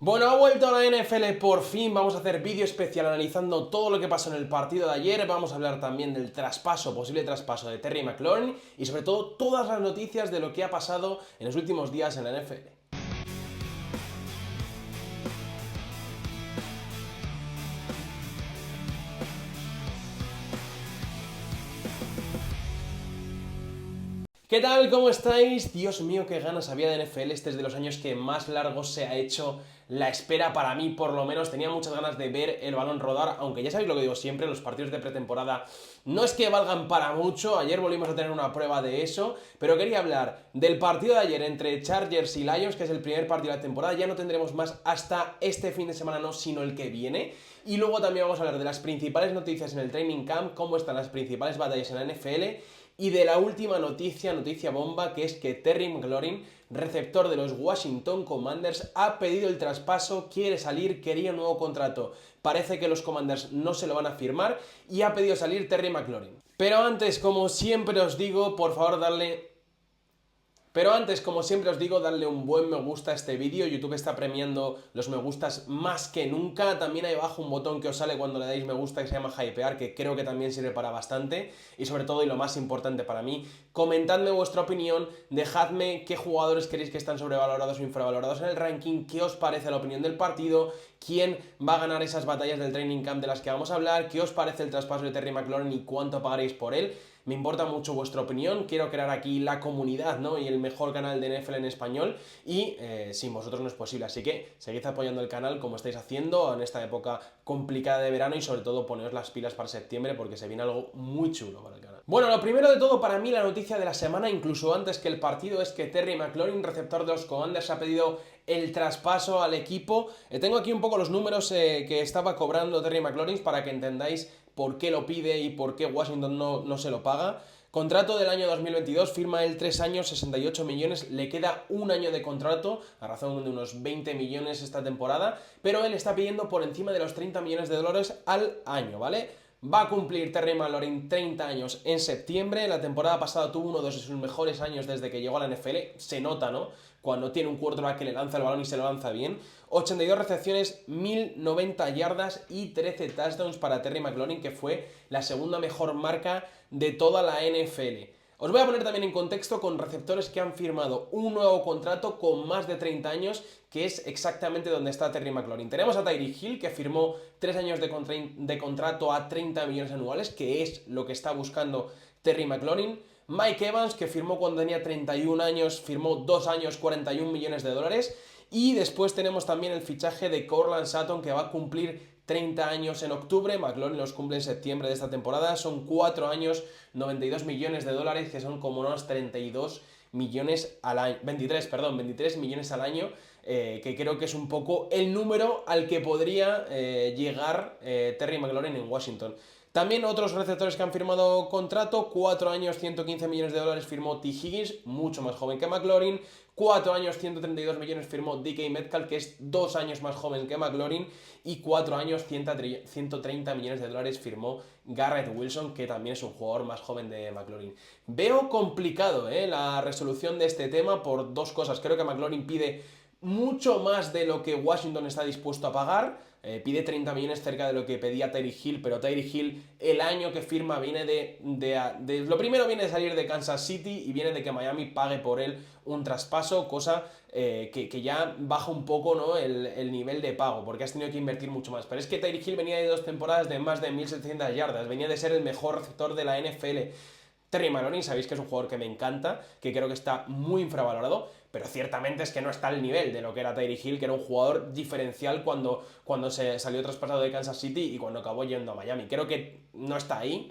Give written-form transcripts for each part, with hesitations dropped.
Bueno, ha vuelto la NFL por fin, vamos a hacer vídeo especial analizando todo lo que pasó en el partido de ayer, vamos a hablar también del traspaso, posible traspaso de Terry McLaurin y sobre todo todas las noticias de lo que ha pasado en los últimos días en la NFL. ¿Qué tal? ¿Cómo estáis? Dios mío, qué ganas había de NFL. Este es de los años que más largo se ha hecho la espera para mí, por lo menos. Tenía muchas ganas de ver el balón rodar, aunque ya sabéis lo que digo siempre, los partidos de pretemporada no es que valgan para mucho. Ayer volvimos a tener una prueba de eso, pero quería hablar del partido de ayer entre Chargers y Lions, que es el primer partido de la temporada. Ya no tendremos más hasta este fin de semana, no, sino el que viene. Y luego también vamos a hablar de las principales noticias en el training camp, cómo están las principales batallas en la NFL. Y de la última noticia bomba, que es que Terry McLaurin, receptor de los Washington Commanders, ha pedido el traspaso, quiere salir, quería un nuevo contrato. Parece que los Commanders no se lo van a firmar y ha pedido salir Terry McLaurin. Pero antes, como siempre os digo, por favor darle un buen me gusta a este vídeo. YouTube está premiando los me gustas más que nunca. También hay abajo un botón que os sale cuando le dais me gusta que se llama hypear, que creo que también sirve para bastante. Y sobre todo, y lo más importante para mí, comentadme vuestra opinión, dejadme qué jugadores queréis que están sobrevalorados o infravalorados en el ranking, qué os parece la opinión del partido, quién va a ganar esas batallas del training camp de las que vamos a hablar, qué os parece el traspaso de Terry McLaurin y cuánto pagaréis por él. Me importa mucho vuestra opinión, quiero crear aquí la comunidad, ¿no? Y el mejor canal de NFL en español y sin vosotros no es posible, así que seguid apoyando el canal como estáis haciendo en esta época complicada de verano y sobre todo poneos las pilas para septiembre porque se viene algo muy chulo para el canal. Bueno, lo primero de todo para mí la noticia de la semana, incluso antes que el partido, es que Terry McLaurin, receptor de los Commanders, ha pedido el traspaso al equipo. Tengo aquí un poco los números que estaba cobrando Terry McLaurin para que entendáis por qué lo pide y por qué Washington no se lo paga. Contrato del año 2022, firma él 3 años, 68 millones, le queda un año de contrato, a razón de unos 20 millones esta temporada, pero él está pidiendo por encima de los 30 millones de dólares al año, ¿vale? Va a cumplir Terry McLaurin 30 años en septiembre. La temporada pasada tuvo uno de sus mejores años desde que llegó a la NFL. Se nota, ¿no? Cuando tiene un quarterback que le lanza el balón y se lo lanza bien. 82 recepciones, 1090 yardas y 13 touchdowns para Terry McLaurin, que fue la segunda mejor marca de toda la NFL. Os voy a poner también en contexto con receptores que han firmado un nuevo contrato con más de 30 años, que es exactamente donde está Terry McLaurin. Tenemos a Tyreek Hill, que firmó 3 años de contrato a 30 millones anuales, que es lo que está buscando Terry McLaurin. Mike Evans, que firmó cuando tenía 31 años, firmó 2 años, 41 millones de dólares. Y después tenemos también el fichaje de Courtland Sutton, que va a cumplir 30 años en octubre, McLaurin los cumple en septiembre de esta temporada, son 4 años, 92 millones de dólares, que son como unos 32 millones al año, 23 millones al año, que creo que es un poco el número al que podría llegar Terry McLaurin en Washington. También otros receptores que han firmado contrato, 4 años, 115 millones de dólares firmó T. Higgins, mucho más joven que McLaurin, 4 años, 132 millones firmó DK Metcalf, que es 2 años más joven que McLaurin, y 4 años, 130 millones de dólares firmó Garrett Wilson, que también es un jugador más joven de McLaurin. Veo complicado la resolución de este tema por dos cosas. Creo que McLaurin pide mucho más de lo que Washington está dispuesto a pagar. Pide 30 millones cerca de lo que pedía Tyreek Hill, pero Tyreek Hill el año que firma viene lo primero viene de salir de Kansas City y viene de que Miami pague por él un traspaso, cosa que ya baja un poco, ¿no? el nivel de pago, porque has tenido que invertir mucho más. Pero es que Tyreek Hill venía de 2 temporadas de más de 1700 yardas, venía de ser el mejor receptor de la NFL. Terry McLaurin, sabéis que es un jugador que me encanta, que creo que está muy infravalorado, pero ciertamente es que no está al nivel de lo que era Tyreek Hill, que era un jugador diferencial cuando se salió traspasado de Kansas City y cuando acabó yendo a Miami. Creo que no está ahí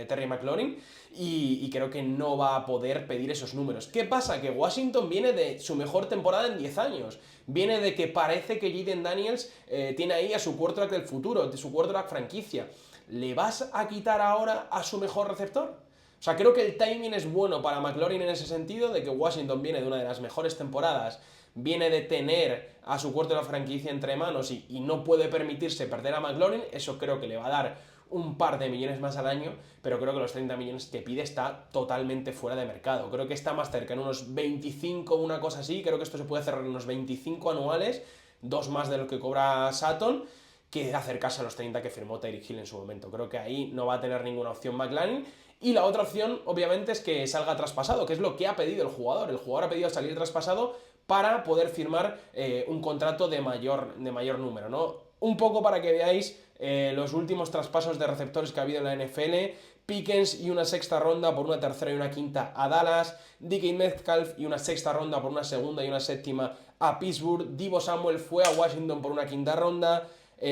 Terry McLaurin y creo que no va a poder pedir esos números. ¿Qué pasa? Que Washington viene de su mejor temporada en 10 años. Viene de que parece que Jaden Daniels tiene ahí a su quarterback del futuro, de su quarterback franquicia. ¿Le vas a quitar ahora a su mejor receptor? O sea, creo que el timing es bueno para McLaurin en ese sentido, de que Washington viene de una de las mejores temporadas, viene de tener a su quarterback de la franquicia entre manos y no puede permitirse perder a McLaurin. Eso creo que le va a dar un par de millones más al año, pero creo que los 30 millones que pide está totalmente fuera de mercado. Creo que está más cerca en unos 25, una cosa así. Creo que esto se puede cerrar en unos 25 anuales 2 más de lo que cobra Sutton, que acercarse a los 30 que firmó Tyreek Hill en su momento. Creo que ahí no va a tener ninguna opción McLaren. Y la otra opción, obviamente, es que salga traspasado, que es lo que ha pedido el jugador. El jugador ha pedido salir traspasado para poder firmar un contrato de mayor número, ¿no? Un poco para que veáis los últimos traspasos de receptores que ha habido en la NFL. Pickens y una sexta ronda por una tercera y una quinta a Dallas. DK Metcalf y una sexta ronda por una segunda y una séptima a Pittsburgh. Deebo Samuel fue a Washington por una quinta ronda.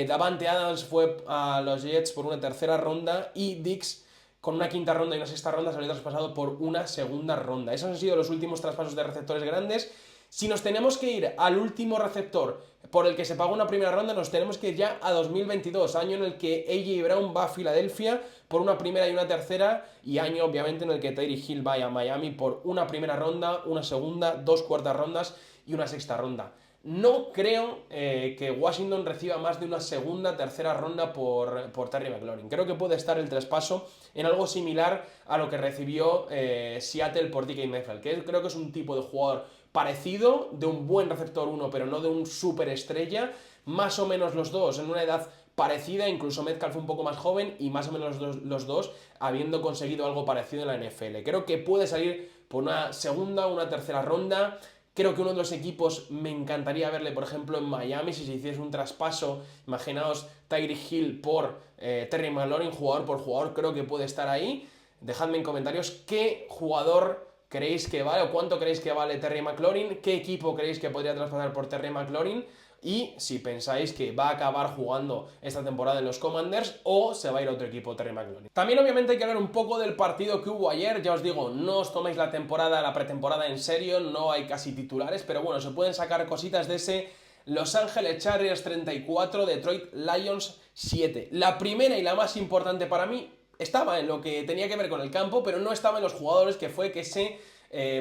Davante Adams fue a los Jets por una tercera ronda. Y Dix, con una quinta ronda y una sexta ronda, salió traspasado por una segunda ronda. Esos han sido los últimos traspasos de receptores grandes. Si nos tenemos que ir al último receptor por el que se pagó una primera ronda, nos tenemos que ir ya a 2022, año en el que A.J. Brown va a Filadelfia por una primera y una tercera, y año obviamente en el que Tyreek Hill va a Miami por una primera ronda, una segunda, 2 cuartas rondas y una sexta ronda. No creo que Washington reciba más de una segunda, tercera ronda por Terry McLaurin. Creo que puede estar el traspaso en algo similar a lo que recibió Seattle por DK Metcalf, que creo que es un tipo de jugador parecido, de un buen receptor 1, pero no de un superestrella, más o menos los dos en una edad parecida, incluso Metcalf un poco más joven y más o menos los dos habiendo conseguido algo parecido en la NFL. Creo que puede salir por una segunda, una tercera ronda. Creo que uno de los equipos me encantaría verle, por ejemplo, en Miami, si se hiciese un traspaso, imaginaos Tyreek Hill por Terry McLaurin, jugador por jugador, creo que puede estar ahí. Dejadme en comentarios qué jugador creéis que vale o cuánto creéis que vale Terry McLaurin, qué equipo creéis que podría traspasar por Terry McLaurin y si pensáis que va a acabar jugando esta temporada en los Commanders o se va a ir a otro equipo Terry McLaurin. También obviamente hay que hablar un poco del partido que hubo ayer. Ya os digo, no os toméis la pretemporada en serio, no hay casi titulares, pero bueno, se pueden sacar cositas de ese Los Ángeles Chargers 34, Detroit Lions 7. La primera y la más importante para mí estaba en lo que tenía que ver con el campo, pero no estaba en los jugadores, que fue que se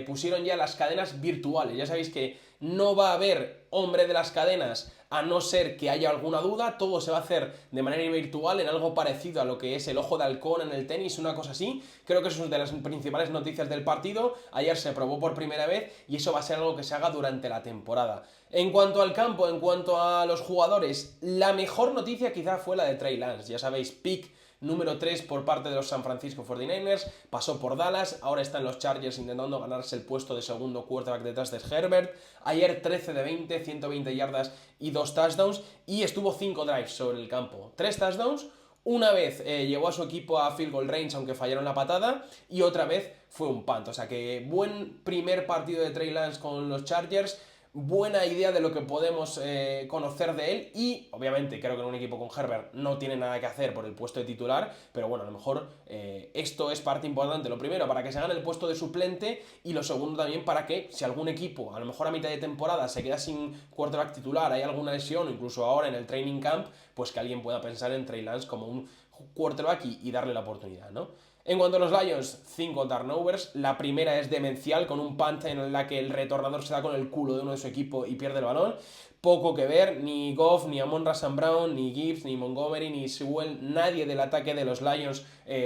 pusieron ya las cadenas virtuales. Ya sabéis que no va a haber hombre de las cadenas a no ser que haya alguna duda, todo se va a hacer de manera virtual en algo parecido a lo que es el ojo de halcón en el tenis, una cosa así. Creo que eso es una de las principales noticias del partido. Ayer se probó por primera vez y eso va a ser algo que se haga durante la temporada. En cuanto al campo, en cuanto a los jugadores, la mejor noticia quizá fue la de Trey Lance. Ya sabéis, pick número 3 por parte de los San Francisco 49ers, pasó por Dallas, ahora están los Chargers intentando ganarse el puesto de segundo quarterback detrás de Herbert. Ayer 13 de 20, 120 yardas y 2 touchdowns, y estuvo 5 drives sobre el campo, 3 touchdowns. Una vez llevó a su equipo a field goal range, aunque fallaron la patada, y otra vez fue un punt. O sea que buen primer partido de Trey Lance con los Chargers, buena idea de lo que podemos conocer de él, y obviamente creo que en un equipo con Herbert no tiene nada que hacer por el puesto de titular, pero bueno, a lo mejor esto es parte importante, lo primero para que se gane el puesto de suplente, y lo segundo también para que si algún equipo a lo mejor a mitad de temporada se queda sin quarterback titular, hay alguna lesión, o incluso ahora en el training camp, pues que alguien pueda pensar en Trey Lance como un quarterback y darle la oportunidad, ¿no? En cuanto a los Lions, 5 turnovers. La primera es demencial, con un punt en la que el retornador se da con el culo de uno de su equipo y pierde el balón. Poco que ver, ni Goff, ni Amon-Ra St. Brown, ni Gibbs, ni Montgomery, ni Sewell, nadie del ataque de los Lions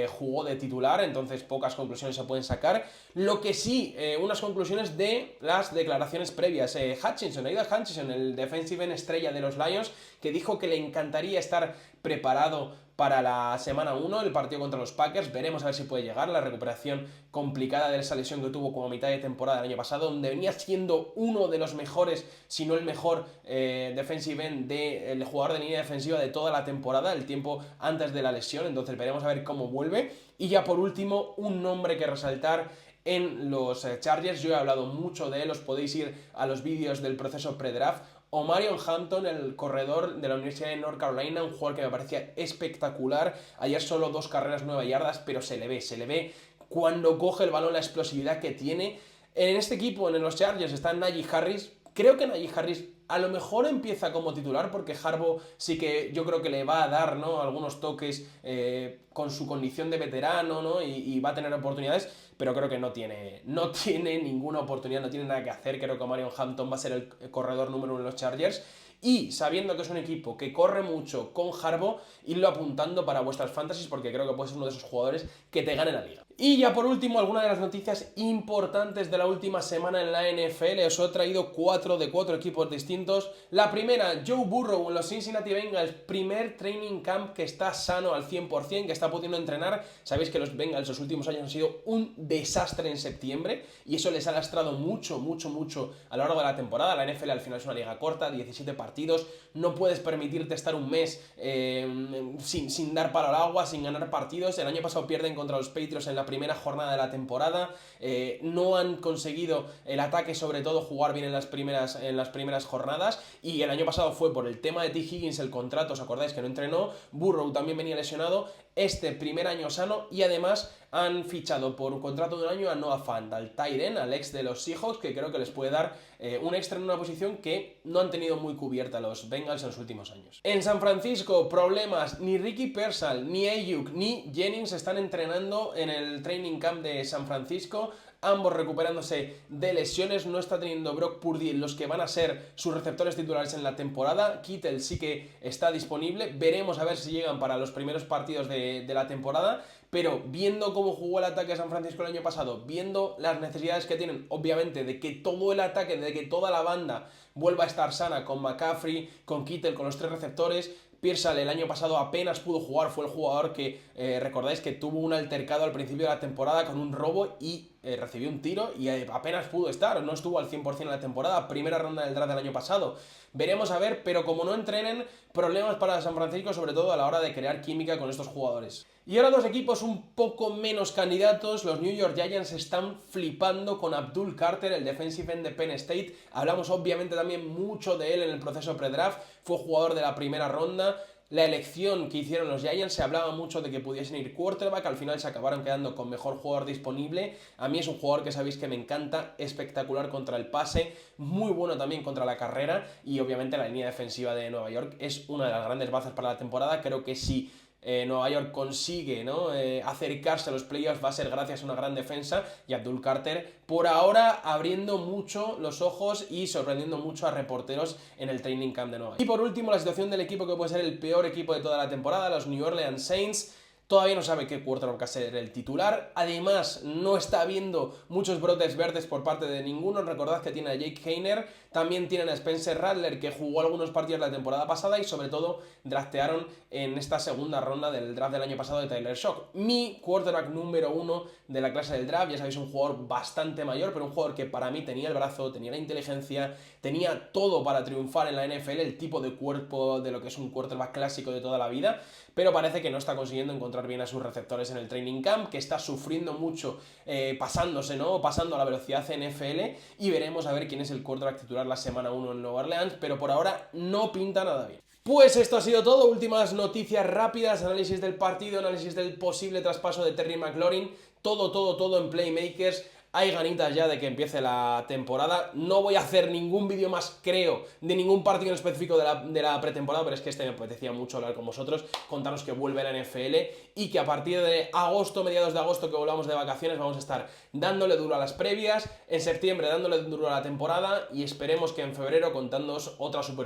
jugó de titular, entonces pocas conclusiones se pueden sacar. Lo que sí, unas conclusiones de las declaraciones previas. Aidan Hutchinson, el defensive end estrella de los Lions, que dijo que le encantaría estar preparado para la semana 1, el partido contra los Packers. Veremos a ver si puede llegar. La recuperación complicada de esa lesión que tuvo como a mitad de temporada del año pasado, donde venía siendo uno de los mejores, si no el mejor defensive end, el jugador de línea defensiva de toda la temporada, el tiempo antes de la lesión. Entonces veremos a ver cómo vuelve. Y ya por último, un nombre que resaltar en los Chargers. Yo he hablado mucho de él, os podéis ir a los vídeos del proceso pre-draft. Omarion Hampton, el corredor de la Universidad de North Carolina, un jugador que me parecía espectacular. Ayer solo 2 carreras, 9 yardas, pero se le ve cuando coge el balón la explosividad que tiene. En este equipo, en los Chargers, está Najee Harris. Creo que Najee Harris a lo mejor empieza como titular, porque Harbaugh sí que yo creo que le va a dar, ¿no?, algunos toques con su condición de veterano, ¿no?, y va a tener oportunidades, pero creo que no tiene ninguna oportunidad, no tiene nada que hacer. Creo que Omarion Hampton va a ser el corredor número 1 en los Chargers. Y sabiendo que es un equipo que corre mucho con Harbaugh, irlo apuntando para vuestras fantasies, porque creo que puede ser uno de esos jugadores que te gane la liga. Y ya por último, algunas de las noticias importantes de la última semana en la NFL. Os he traído 4 de 4 equipos distintos. La primera, Joe Burrow en los Cincinnati Bengals, primer training camp que está sano al 100%, que está pudiendo entrenar. Sabéis que los Bengals los últimos años han sido un desastre en septiembre y eso les ha lastrado mucho a lo largo de la temporada. La NFL al final es una liga corta, 17 partidos, no puedes permitirte estar un mes sin dar palo al agua, sin ganar partidos. El año pasado pierden contra los Patriots en la primera jornada de la temporada, no han conseguido el ataque, sobre todo jugar bien en las primeras jornadas, y el año pasado fue por el tema de T. Higgins, el contrato, os acordáis que no entrenó, Burrow también venía lesionado, este primer año sano, y además han fichado por un contrato de un año a Noah Fant, al tight end, al ex de los Seahawks, que creo que les puede dar un extra en una posición que no han tenido muy cubierta los Bengals en los últimos años. En San Francisco, problemas, ni Ricky Pearsall, ni Ayuk, ni Jennings están entrenando en el training camp de San Francisco, ambos recuperándose de lesiones. No está teniendo Brock Purdy los que van a ser sus receptores titulares en la temporada. Kittle sí que está disponible, veremos a ver si llegan para los primeros partidos de la temporada, pero viendo cómo jugó el ataque de San Francisco el año pasado, viendo las necesidades que tienen, obviamente, de que todo el ataque, de que toda la banda vuelva a estar sana, con McCaffrey, con Kittle, con los 3 receptores. Pearsall el año pasado apenas pudo jugar, fue el jugador que recordáis que tuvo un altercado al principio de la temporada con un robo y recibió un tiro y apenas pudo estar, no estuvo al 100% en la temporada, primera ronda del draft del año pasado. Veremos a ver, pero como no entrenen, problemas para San Francisco, sobre todo a la hora de crear química con estos jugadores. Y ahora 2 equipos un poco menos candidatos. Los New York Giants están flipando con Abdul Carter, el defensive end de Penn State. Hablamos obviamente también mucho de él en el proceso pre-draft. Fue jugador de la primera ronda. La elección que hicieron los Giants, se hablaba mucho de que pudiesen ir quarterback, al final se acabaron quedando con mejor jugador disponible. A mí es un jugador que sabéis que me encanta, espectacular contra el pase, muy bueno también contra la carrera, y obviamente la línea defensiva de Nueva York es una de las grandes bazas para la temporada. Creo que si Nueva York consigue, ¿no?, acercarse a los playoffs, va a ser gracias a una gran defensa, y Abdul Carter por ahora abriendo mucho los ojos y sorprendiendo mucho a reporteros en el training camp de Nueva York. Y por último, la situación del equipo que puede ser el peor equipo de toda la temporada, los New Orleans Saints. Todavía no sabe qué quarterback va a ser el titular. Además, no está habiendo muchos brotes verdes por parte de ninguno. Recordad que tiene a Jake Haener, también tienen a Spencer Rattler, que jugó algunos partidos la temporada pasada, y sobre todo draftearon en esta segunda ronda del draft del año pasado de Tyler Shock. Mi quarterback número 1 de la clase del draft, ya sabéis, un jugador bastante mayor, pero un jugador que para mí tenía el brazo, tenía la inteligencia, tenía todo para triunfar en la NFL, el tipo de cuerpo de lo que es un quarterback clásico de toda la vida, pero parece que no está consiguiendo encontrar bien a sus receptores en el training camp, que está sufriendo mucho pasándose, ¿no?, pasando a la velocidad NFL, y veremos a ver quién es el quarterback titular la semana 1 en Nueva Orleans, pero por ahora no pinta nada bien. Pues esto ha sido todo, últimas noticias rápidas, análisis del partido, análisis del posible traspaso de Terry McLaurin, todo en Playmakers. Hay ganitas ya de que empiece la temporada. No voy a hacer ningún vídeo más, creo, de ningún partido en específico de la pretemporada, pero es que me apetecía mucho hablar con vosotros, contaros que vuelve la NFL y que a partir de agosto, mediados de agosto, que volvamos de vacaciones, vamos a estar dándole duro a las previas, en septiembre dándole duro a la temporada, y esperemos que en febrero contándoos otra Super Bowl.